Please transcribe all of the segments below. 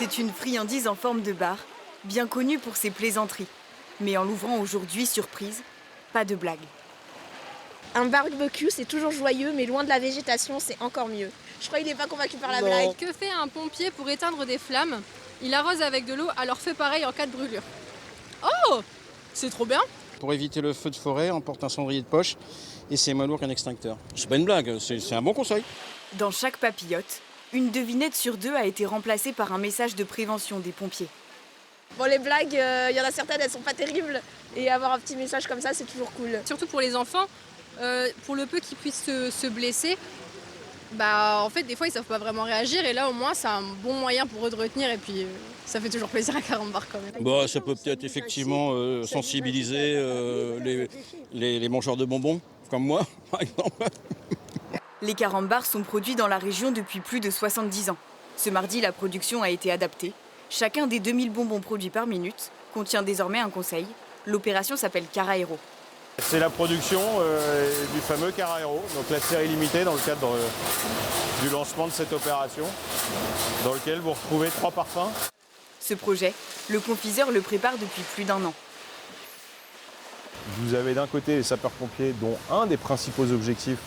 C'est une friandise en forme de bar, bien connue pour ses plaisanteries. Mais en l'ouvrant aujourd'hui, surprise, pas de blague. Un barbecue, c'est toujours joyeux, mais loin de la végétation, c'est encore mieux. Je crois qu'il n'est pas convaincu par la blague. Que fait un pompier pour éteindre des flammes? Il arrose avec de l'eau, alors fait pareil en cas de brûlure. Oh, c'est trop bien! Pour éviter le feu de forêt, on porte un cendrier de poche et c'est moins lourd qu'un extincteur. C'est pas une blague, c'est un bon conseil. Dans chaque papillote, une devinette sur 2 a été remplacée par un message de prévention des pompiers. Bon, les blagues, il y en a certaines, elles sont pas terribles. Et avoir un petit message comme ça, c'est toujours cool. Surtout pour les enfants, pour le peu qu'ils puissent se blesser, en fait, des fois, ils savent pas vraiment réagir. Et là, au moins, c'est un bon moyen pour eux de retenir. Et puis, ça fait toujours plaisir à Carambar quand même. Ça peut peut-être effectivement sensibiliser les mangeurs de bonbons, comme moi, par exemple. Les carambars sont produits dans la région depuis plus de 70 ans. Ce mardi, la production a été adaptée. Chacun des 2000 bonbons produits par minute contient désormais un conseil. L'opération s'appelle Carahéro. C'est la production du fameux Carahéro, donc la série limitée dans le cadre du lancement de cette opération, dans lequel vous retrouvez 3 parfums. Ce projet, le confiseur le prépare depuis plus d'1 an. Vous avez d'un côté les sapeurs-pompiers dont un des principaux objectifs,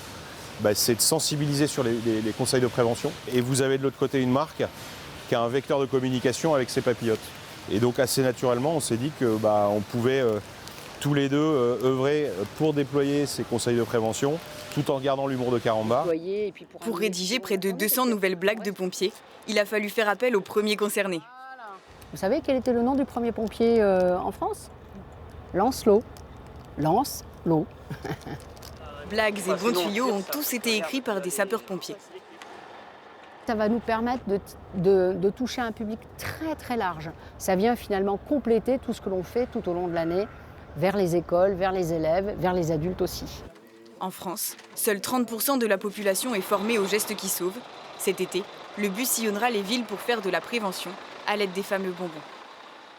c'est de sensibiliser sur les conseils de prévention. Et vous avez de l'autre côté une marque qui a un vecteur de communication avec ses papillotes. Et donc assez naturellement, on s'est dit que on pouvait tous les deux œuvrer pour déployer ces conseils de prévention tout en gardant l'humour de Carambar. Pour rédiger près de 200 nouvelles blagues de pompiers, il a fallu faire appel aux premiers concernés. Vous savez quel était le nom du premier pompier en France? Lancelot. Lance-Lot. Blagues et bons tuyaux ont tous été écrits par des sapeurs-pompiers. Ça va nous permettre de toucher un public très très large. Ça vient finalement compléter tout ce que l'on fait tout au long de l'année, vers les écoles, vers les élèves, vers les adultes aussi. En France, seuls 30% de la population est formée aux gestes qui sauvent. Cet été, le bus sillonnera les villes pour faire de la prévention à l'aide des fameux bonbons.